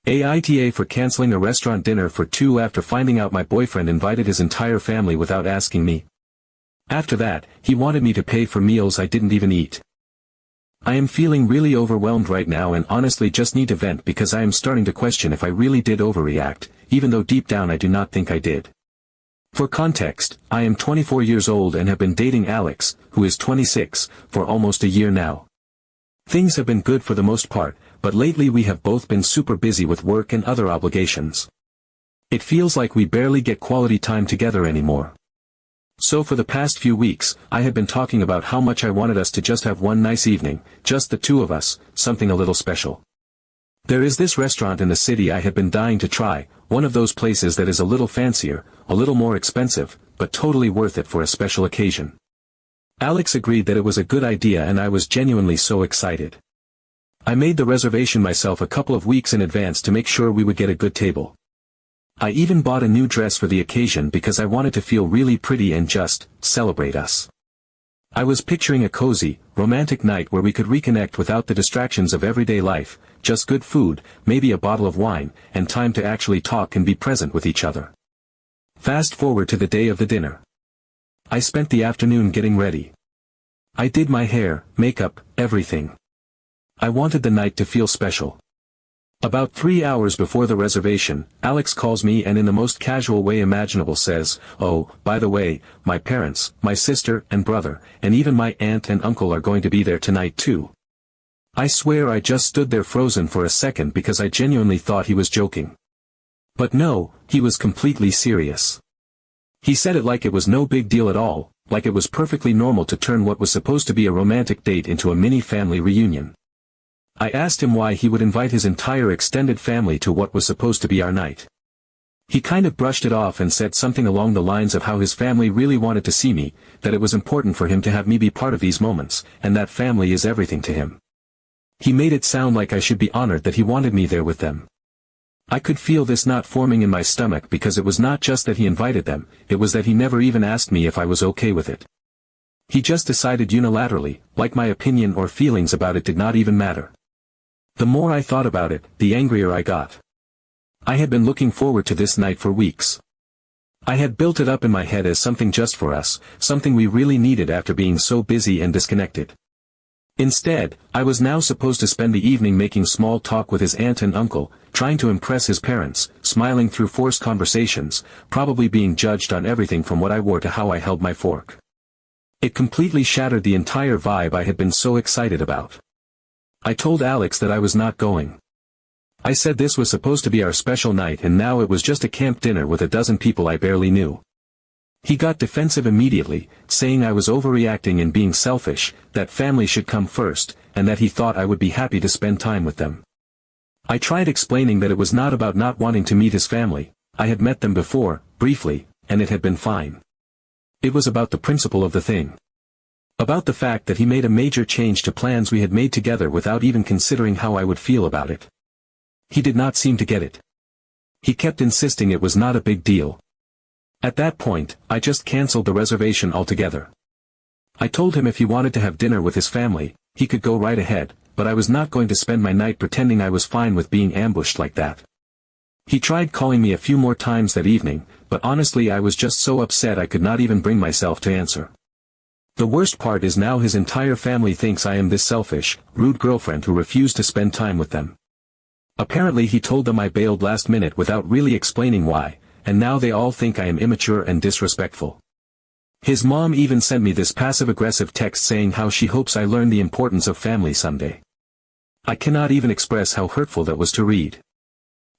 AITA for canceling a restaurant dinner for two after finding out my boyfriend invited his entire family without asking me. After that, he wanted me to pay for meals I didn't even eat. I am feeling really overwhelmed right now and honestly just need to vent because I am starting to question if I really did overreact, even though deep down I do not think I did. For context, I am 24 years old and have been dating Alex, who is 26, for almost a year now. Things have been good for the most part, but lately we have both been super busy with work and other obligations. It feels like we barely get quality time together anymore. So for the past few weeks, I had been talking about how much I wanted us to just have one nice evening, just the two of us, something a little special. There is this restaurant in the city I had been dying to try, one of those places that is a little fancier, a little more expensive, but totally worth it for a special occasion. Alex agreed that it was a good idea and I was genuinely so excited. I made the reservation myself a couple of weeks in advance to make sure we would get a good table. I even bought a new dress for the occasion because I wanted to feel really pretty and just celebrate us. I was picturing a cozy, romantic night where we could reconnect without the distractions of everyday life, just good food, maybe a bottle of wine, and time to actually talk and be present with each other. Fast forward to the day of the dinner. I spent the afternoon getting ready. I did my hair, makeup, everything. I wanted the night to feel special. About 3 hours before the reservation, Alex calls me and in the most casual way imaginable says, "Oh, by the way, my parents, my sister and brother, and even my aunt and uncle are going to be there tonight too." I swear I just stood there frozen for a second because I genuinely thought he was joking. But no, he was completely serious. He said it like it was no big deal at all, like it was perfectly normal to turn what was supposed to be a romantic date into a mini family reunion. I asked him why he would invite his entire extended family to what was supposed to be our night. He kind of brushed it off and said something along the lines of how his family really wanted to see me, that it was important for him to have me be part of these moments, and that family is everything to him. He made it sound like I should be honored that he wanted me there with them. I could feel this knot forming in my stomach because it was not just that he invited them, it was that he never even asked me if I was okay with it. He just decided unilaterally, like my opinion or feelings about it did not even matter. The more I thought about it, the angrier I got. I had been looking forward to this night for weeks. I had built it up in my head as something just for us, something we really needed after being so busy and disconnected. Instead, I was now supposed to spend the evening making small talk with his aunt and uncle, trying to impress his parents, smiling through forced conversations, probably being judged on everything from what I wore to how I held my fork. It completely shattered the entire vibe I had been so excited about. I told Alex that I was not going. I said this was supposed to be our special night and now it was just a camp dinner with a dozen people I barely knew. He got defensive immediately, saying I was overreacting and being selfish, that family should come first, and that he thought I would be happy to spend time with them. I tried explaining that it was not about not wanting to meet his family. I had met them before, briefly, and it had been fine. It was about the principle of the thing. About the fact that he made a major change to plans we had made together without even considering how I would feel about it. He did not seem to get it. He kept insisting it was not a big deal. At that point, I just canceled the reservation altogether. I told him if he wanted to have dinner with his family, he could go right ahead, but I was not going to spend my night pretending I was fine with being ambushed like that. He tried calling me a few more times that evening, but honestly I was just so upset I could not even bring myself to answer. The worst part is now his entire family thinks I am this selfish, rude girlfriend who refused to spend time with them. Apparently he told them I bailed last minute without really explaining why, and now they all think I am immature and disrespectful. His mom even sent me this passive-aggressive text saying how she hopes I learn the importance of family someday. I cannot even express how hurtful that was to read.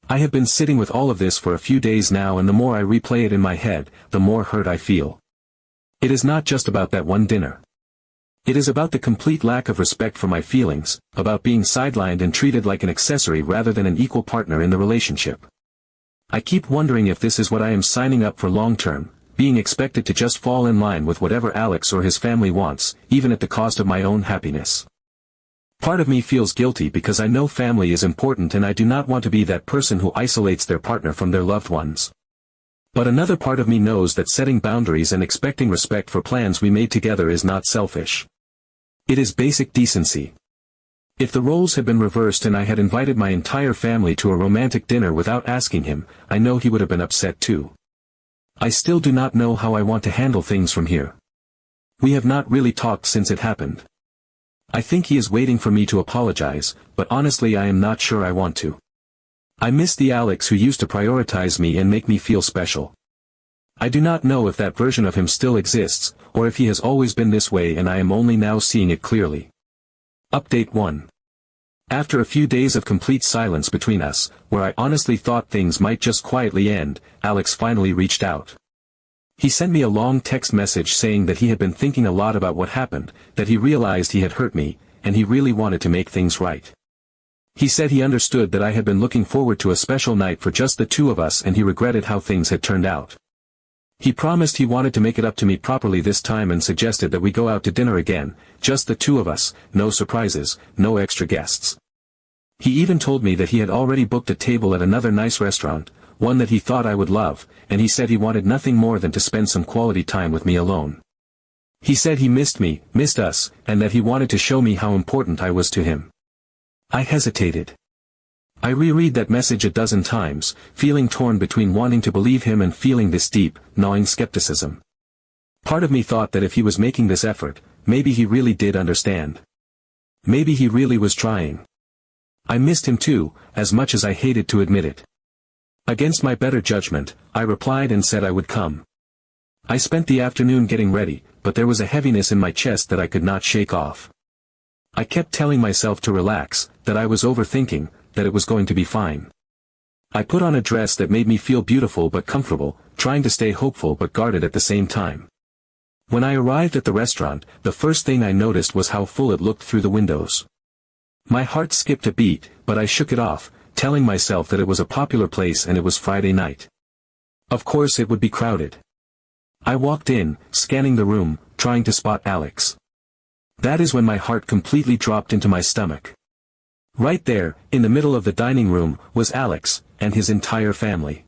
I have been sitting with all of this for a few days now and the more I replay it in my head, the more hurt I feel. It is not just about that one dinner. It is about the complete lack of respect for my feelings, about being sidelined and treated like an accessory rather than an equal partner in the relationship. I keep wondering if this is what I am signing up for long-term, being expected to just fall in line with whatever Alex or his family wants, even at the cost of my own happiness. Part of me feels guilty because I know family is important and I do not want to be that person who isolates their partner from their loved ones. But another part of me knows that setting boundaries and expecting respect for plans we made together is not selfish. It is basic decency. If the roles had been reversed and I had invited my entire family to a romantic dinner without asking him, I know he would have been upset too. I still do not know how I want to handle things from here. We have not really talked since it happened. I think he is waiting for me to apologize, but honestly I am not sure I want to. I miss the Alex who used to prioritize me and make me feel special. I do not know if that version of him still exists, or if he has always been this way and I am only now seeing it clearly. Update 1. After a few days of complete silence between us, where I honestly thought things might just quietly end, Alex finally reached out. He sent me a long text message saying that he had been thinking a lot about what happened, that he realized he had hurt me, and he really wanted to make things right. He said he understood that I had been looking forward to a special night for just the two of us and he regretted how things had turned out. He promised he wanted to make it up to me properly this time and suggested that we go out to dinner again, just the two of us, no surprises, no extra guests. He even told me that he had already booked a table at another nice restaurant, one that he thought I would love, and he said he wanted nothing more than to spend some quality time with me alone. He said he missed me, missed us, and that he wanted to show me how important I was to him. I hesitated. I reread that message a dozen times, feeling torn between wanting to believe him and feeling this deep, gnawing skepticism. Part of me thought that if he was making this effort, maybe he really did understand. Maybe he really was trying. I missed him too, as much as I hated to admit it. Against my better judgment, I replied and said I would come. I spent the afternoon getting ready, but there was a heaviness in my chest that I could not shake off. I kept telling myself to relax, that I was overthinking, that it was going to be fine. I put on a dress that made me feel beautiful but comfortable, trying to stay hopeful but guarded at the same time. When I arrived at the restaurant, the first thing I noticed was how full it looked through the windows. My heart skipped a beat, but I shook it off, telling myself that it was a popular place and it was Friday night. Of course it would be crowded. I walked in, scanning the room, trying to spot Alex. That is when my heart completely dropped into my stomach. Right there, in the middle of the dining room, was Alex, and his entire family.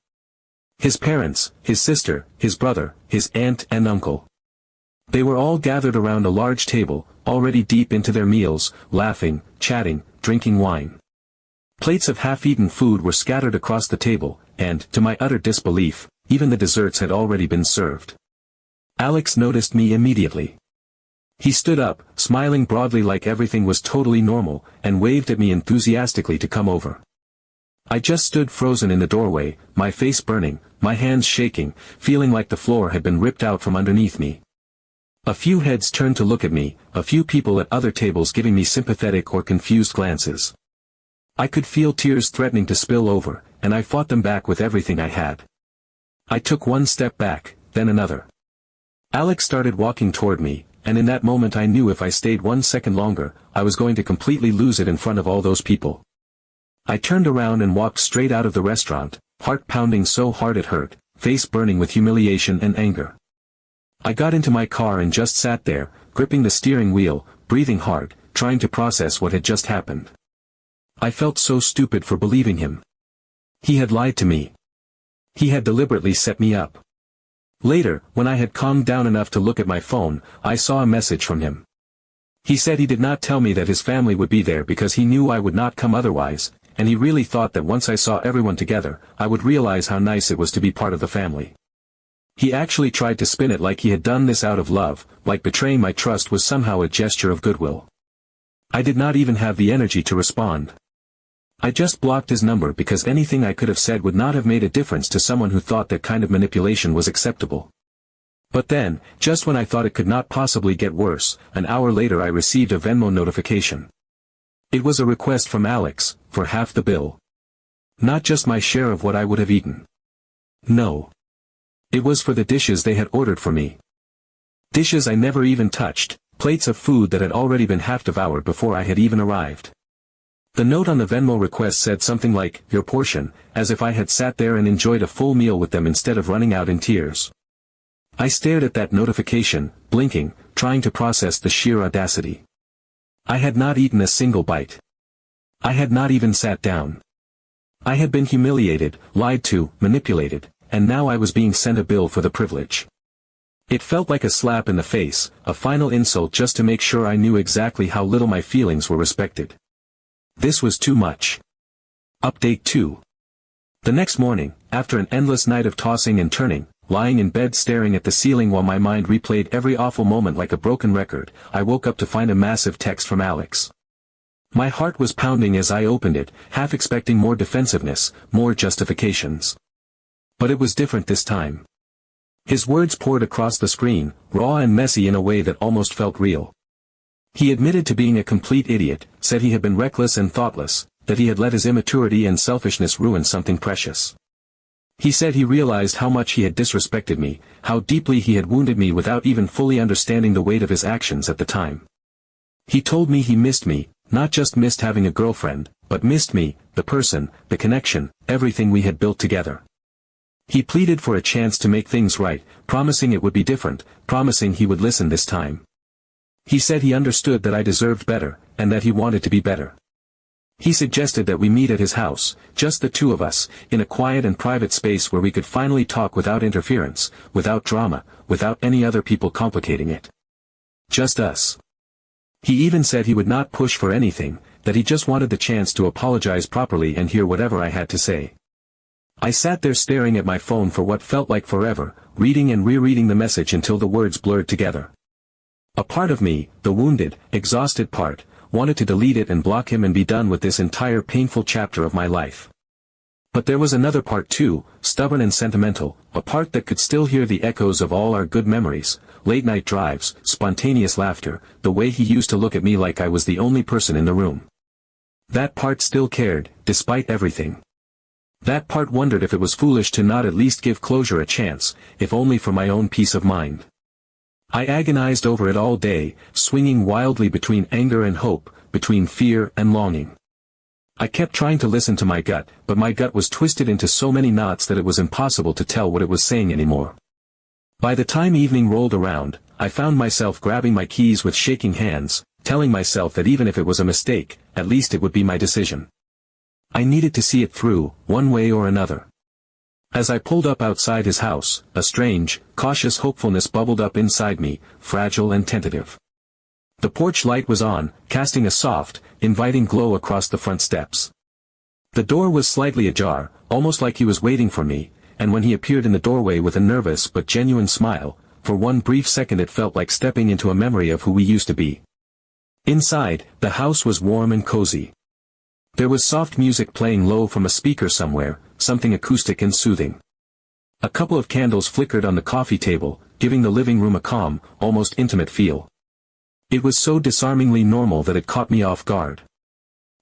His parents, his sister, his brother, his aunt and uncle. They were all gathered around a large table, already deep into their meals, laughing, chatting, drinking wine. Plates of half-eaten food were scattered across the table, and, to my utter disbelief, even the desserts had already been served. Alex noticed me immediately. He stood up, smiling broadly like everything was totally normal, and waved at me enthusiastically to come over. I just stood frozen in the doorway, my face burning, my hands shaking, feeling like the floor had been ripped out from underneath me. A few heads turned to look at me, a few people at other tables giving me sympathetic or confused glances. I could feel tears threatening to spill over, and I fought them back with everything I had. I took one step back, then another. Alex started walking toward me, and in that moment I knew if I stayed 1 second longer, I was going to completely lose it in front of all those people. I turned around and walked straight out of the restaurant, heart pounding so hard it hurt, face burning with humiliation and anger. I got into my car and just sat there, gripping the steering wheel, breathing hard, trying to process what had just happened. I felt so stupid for believing him. He had lied to me. He had deliberately set me up. Later, when I had calmed down enough to look at my phone, I saw a message from him. He said he did not tell me that his family would be there because he knew I would not come otherwise, and he really thought that once I saw everyone together, I would realize how nice it was to be part of the family. He actually tried to spin it like he had done this out of love, like betraying my trust was somehow a gesture of goodwill. I did not even have the energy to respond. I just blocked his number because anything I could have said would not have made a difference to someone who thought that kind of manipulation was acceptable. But then, just when I thought it could not possibly get worse, an hour later I received a Venmo notification. It was a request from Alex, for half the bill. Not just my share of what I would have eaten. No. It was for the dishes they had ordered for me. Dishes I never even touched, plates of food that had already been half devoured before I had even arrived. The note on the Venmo request said something like, "Your portion," as if I had sat there and enjoyed a full meal with them instead of running out in tears. I stared at that notification, blinking, trying to process the sheer audacity. I had not eaten a single bite. I had not even sat down. I had been humiliated, lied to, manipulated, and now I was being sent a bill for the privilege. It felt like a slap in the face, a final insult just to make sure I knew exactly how little my feelings were respected. This was too much. Update 2. The next morning, after an endless night of tossing and turning, lying in bed staring at the ceiling while my mind replayed every awful moment like a broken record, I woke up to find a massive text from Alex. My heart was pounding as I opened it, half expecting more defensiveness, more justifications. But it was different this time. His words poured across the screen, raw and messy in a way that almost felt real. He admitted to being a complete idiot, said he had been reckless and thoughtless, that he had let his immaturity and selfishness ruin something precious. He said he realized how much he had disrespected me, how deeply he had wounded me without even fully understanding the weight of his actions at the time. He told me he missed me, not just missed having a girlfriend, but missed me, the person, the connection, everything we had built together. He pleaded for a chance to make things right, promising it would be different, promising he would listen this time. He said he understood that I deserved better, and that he wanted to be better. He suggested that we meet at his house, just the two of us, in a quiet and private space where we could finally talk without interference, without drama, without any other people complicating it. Just us. He even said he would not push for anything, that he just wanted the chance to apologize properly and hear whatever I had to say. I sat there staring at my phone for what felt like forever, reading and rereading the message until the words blurred together. A part of me, the wounded, exhausted part, wanted to delete it and block him and be done with this entire painful chapter of my life. But there was another part too, stubborn and sentimental, a part that could still hear the echoes of all our good memories, late-night drives, spontaneous laughter, the way he used to look at me like I was the only person in the room. That part still cared, despite everything. That part wondered if it was foolish to not at least give closure a chance, if only for my own peace of mind. I agonized over it all day, swinging wildly between anger and hope, between fear and longing. I kept trying to listen to my gut, but my gut was twisted into so many knots that it was impossible to tell what it was saying anymore. By the time evening rolled around, I found myself grabbing my keys with shaking hands, telling myself that even if it was a mistake, at least it would be my decision. I needed to see it through, one way or another. As I pulled up outside his house, a strange, cautious hopefulness bubbled up inside me, fragile and tentative. The porch light was on, casting a soft, inviting glow across the front steps. The door was slightly ajar, almost like he was waiting for me, and when he appeared in the doorway with a nervous but genuine smile, for one brief second it felt like stepping into a memory of who we used to be. Inside, the house was warm and cozy. There was soft music playing low from a speaker somewhere, something acoustic and soothing. A couple of candles flickered on the coffee table, giving the living room a calm, almost intimate feel. It was so disarmingly normal that it caught me off guard.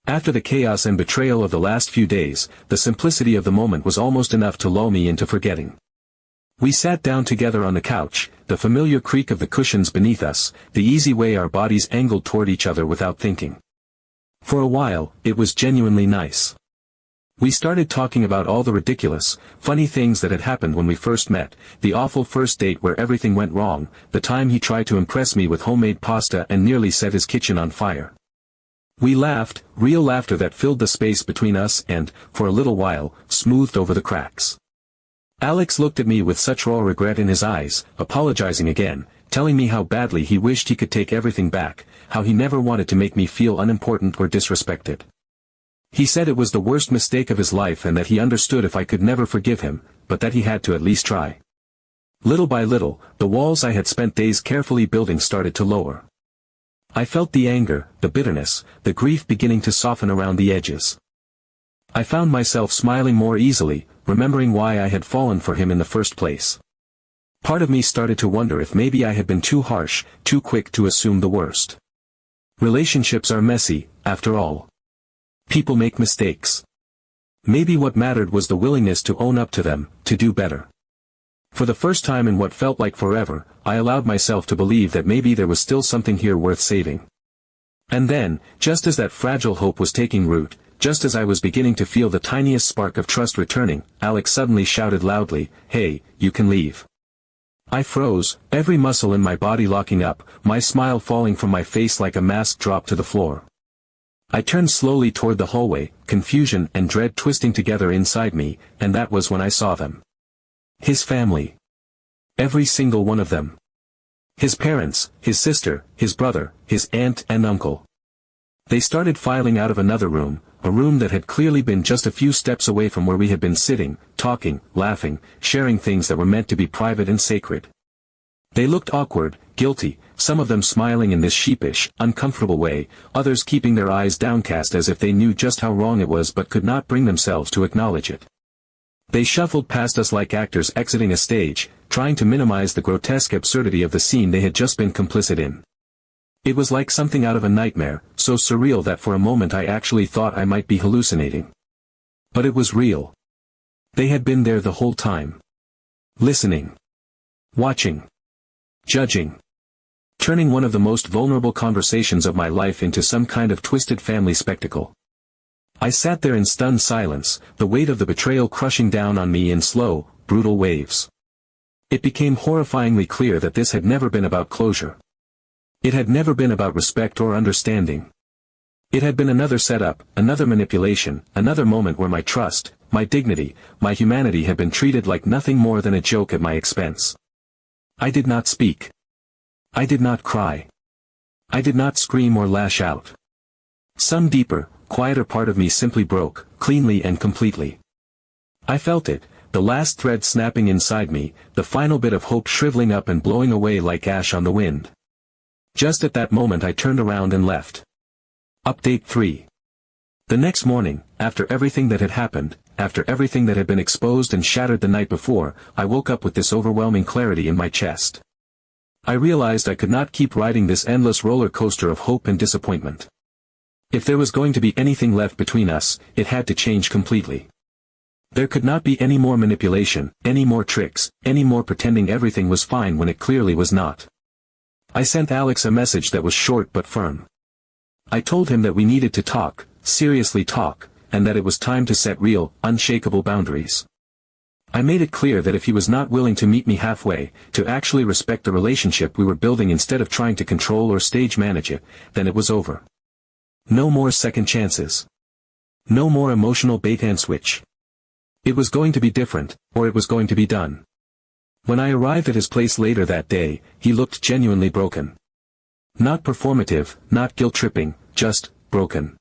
After the chaos and betrayal of the last few days, the simplicity of the moment was almost enough to lull me into forgetting. We sat down together on the couch, the familiar creak of the cushions beneath us, the easy way our bodies angled toward each other without thinking. For a while, it was genuinely nice. We started talking about all the ridiculous, funny things that had happened when we first met, the awful first date where everything went wrong, the time he tried to impress me with homemade pasta and nearly set his kitchen on fire. We laughed, real laughter that filled the space between us and, for a little while, smoothed over the cracks. Alex looked at me with such raw regret in his eyes, apologizing again, telling me how badly he wished he could take everything back, how he never wanted to make me feel unimportant or disrespected. He said it was the worst mistake of his life and that he understood if I could never forgive him, but that he had to at least try. Little by little, the walls I had spent days carefully building started to lower. I felt the anger, the bitterness, the grief beginning to soften around the edges. I found myself smiling more easily, remembering why I had fallen for him in the first place. Part of me started to wonder if maybe I had been too harsh, too quick to assume the worst. Relationships are messy, after all. People make mistakes. Maybe what mattered was the willingness to own up to them, to do better. For the first time in what felt like forever, I allowed myself to believe that maybe there was still something here worth saving. And then, just as that fragile hope was taking root, just as I was beginning to feel the tiniest spark of trust returning, Alex suddenly shouted loudly, "Hey, you can leave." I froze, every muscle in my body locking up, my smile falling from my face like a mask dropped to the floor. I turned slowly toward the hallway, confusion and dread twisting together inside me, and that was when I saw them. His family. Every single one of them. His parents, his sister, his brother, his aunt and uncle. They started filing out of another room, a room that had clearly been just a few steps away from where we had been sitting, talking, laughing, sharing things that were meant to be private and sacred. They looked awkward, guilty, some of them smiling in this sheepish, uncomfortable way, others keeping their eyes downcast as if they knew just how wrong it was but could not bring themselves to acknowledge it. They shuffled past us like actors exiting a stage, trying to minimize the grotesque absurdity of the scene they had just been complicit in. It was like something out of a nightmare, so surreal that for a moment I actually thought I might be hallucinating. But it was real. They had been there the whole time. Listening. Watching. Judging. Turning one of the most vulnerable conversations of my life into some kind of twisted family spectacle. I sat there in stunned silence, the weight of the betrayal crushing down on me in slow, brutal waves. It became horrifyingly clear that this had never been about closure. It had never been about respect or understanding. It had been another setup, another manipulation, another moment where my trust, my dignity, my humanity had been treated like nothing more than a joke at my expense. I did not speak. I did not cry. I did not scream or lash out. Some deeper, quieter part of me simply broke, cleanly and completely. I felt it, the last thread snapping inside me, the final bit of hope shriveling up and blowing away like ash on the wind. Just at that moment I turned around and left. Update 3. The next morning, after everything that had happened, after everything that had been exposed and shattered the night before, I woke up with this overwhelming clarity in my chest. I realized I could not keep riding this endless roller coaster of hope and disappointment. If there was going to be anything left between us, it had to change completely. There could not be any more manipulation, any more tricks, any more pretending everything was fine when it clearly was not. I sent Alex a message that was short but firm. I told him that we needed to talk, seriously talk, and that it was time to set real, unshakable boundaries. I made it clear that if he was not willing to meet me halfway, to actually respect the relationship we were building instead of trying to control or stage manage it, then it was over. No more second chances. No more emotional bait-and-switch. It was going to be different, or it was going to be done. When I arrived at his place later that day, he looked genuinely broken. Not performative, not guilt-tripping, just broken.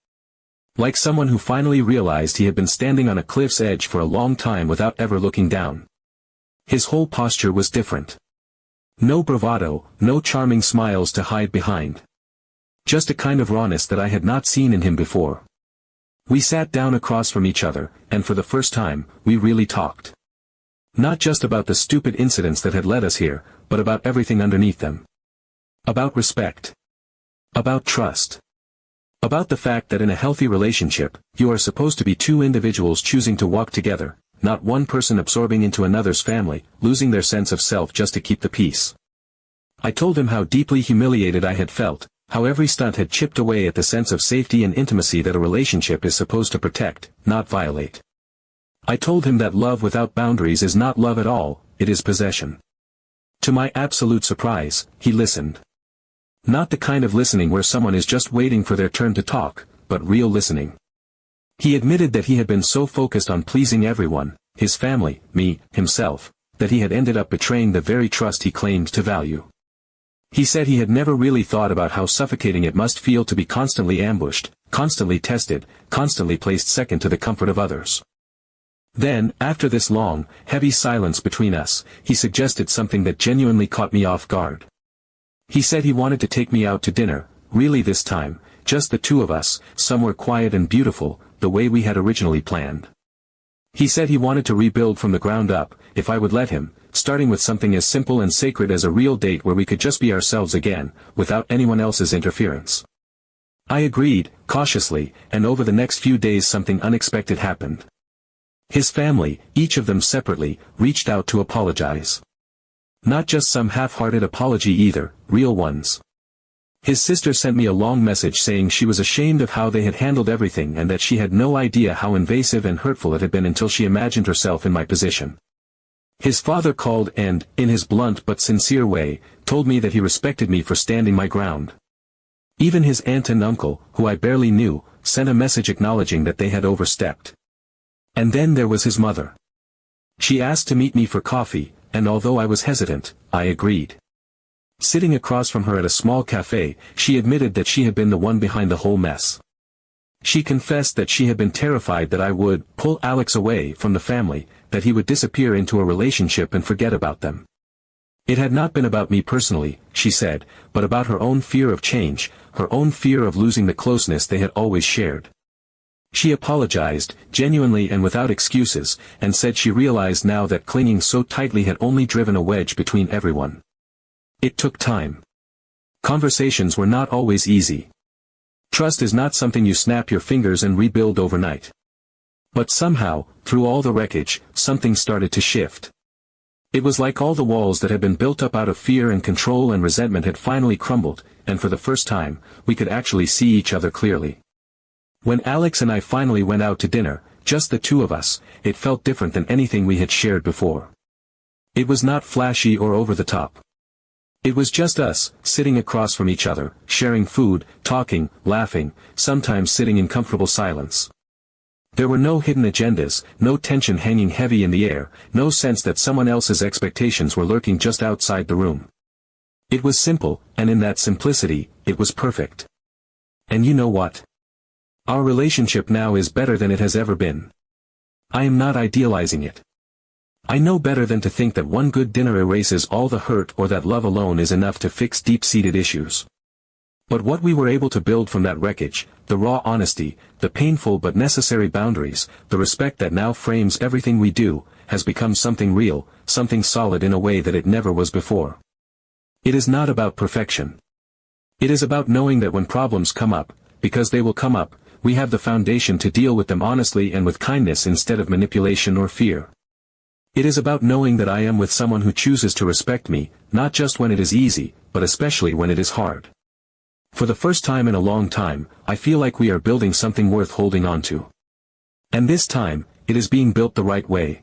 Like someone who finally realized he had been standing on a cliff's edge for a long time without ever looking down. His whole posture was different. No bravado, no charming smiles to hide behind. Just a kind of rawness that I had not seen in him before. We sat down across from each other, and for the first time, we really talked. Not just about the stupid incidents that had led us here, but about everything underneath them. About respect. About trust. About the fact that in a healthy relationship, you are supposed to be two individuals choosing to walk together, not one person absorbing into another's family, losing their sense of self just to keep the peace. I told him how deeply humiliated I had felt, how every stunt had chipped away at the sense of safety and intimacy that a relationship is supposed to protect, not violate. I told him that love without boundaries is not love at all, it is possession. To my absolute surprise, he listened. Not the kind of listening where someone is just waiting for their turn to talk, but real listening. He admitted that he had been so focused on pleasing everyone, his family, me, himself, that he had ended up betraying the very trust he claimed to value. He said he had never really thought about how suffocating it must feel to be constantly ambushed, constantly tested, constantly placed second to the comfort of others. Then, after this long, heavy silence between us, he suggested something that genuinely caught me off guard. He said he wanted to take me out to dinner, really this time, just the two of us, somewhere quiet and beautiful, the way we had originally planned. He said he wanted to rebuild from the ground up, if I would let him, starting with something as simple and sacred as a real date where we could just be ourselves again, without anyone else's interference. I agreed, cautiously, and over the next few days something unexpected happened. His family, each of them separately, reached out to apologize. Not just some half-hearted apology either, real ones. His sister sent me a long message saying she was ashamed of how they had handled everything and that she had no idea how invasive and hurtful it had been until she imagined herself in my position. His father called and, in his blunt but sincere way, told me that he respected me for standing my ground. Even his aunt and uncle, who I barely knew, sent a message acknowledging that they had overstepped. And then there was his mother. She asked to meet me for coffee, and although I was hesitant, I agreed. Sitting across from her at a small cafe, she admitted that she had been the one behind the whole mess. She confessed that she had been terrified that I would pull Alex away from the family, that he would disappear into a relationship and forget about them. It had not been about me personally, she said, but about her own fear of change, her own fear of losing the closeness they had always shared. She apologized, genuinely and without excuses, and said she realized now that clinging so tightly had only driven a wedge between everyone. It took time. Conversations were not always easy. Trust is not something you snap your fingers and rebuild overnight. But somehow, through all the wreckage, something started to shift. It was like all the walls that had been built up out of fear and control and resentment had finally crumbled, and for the first time, we could actually see each other clearly. When Alex and I finally went out to dinner, just the two of us, it felt different than anything we had shared before. It was not flashy or over the top. It was just us, sitting across from each other, sharing food, talking, laughing, sometimes sitting in comfortable silence. There were no hidden agendas, no tension hanging heavy in the air, no sense that someone else's expectations were lurking just outside the room. It was simple, and in that simplicity, it was perfect. And you know what? Our relationship now is better than it has ever been. I am not idealizing it. I know better than to think that one good dinner erases all the hurt or that love alone is enough to fix deep-seated issues. But what we were able to build from that wreckage, the raw honesty, the painful but necessary boundaries, the respect that now frames everything we do, has become something real, something solid in a way that it never was before. It is not about perfection. It is about knowing that when problems come up, because they will come up, we have the foundation to deal with them honestly and with kindness instead of manipulation or fear. It is about knowing that I am with someone who chooses to respect me, not just when it is easy, but especially when it is hard. For the first time in a long time, I feel like we are building something worth holding on to. And this time, it is being built the right way.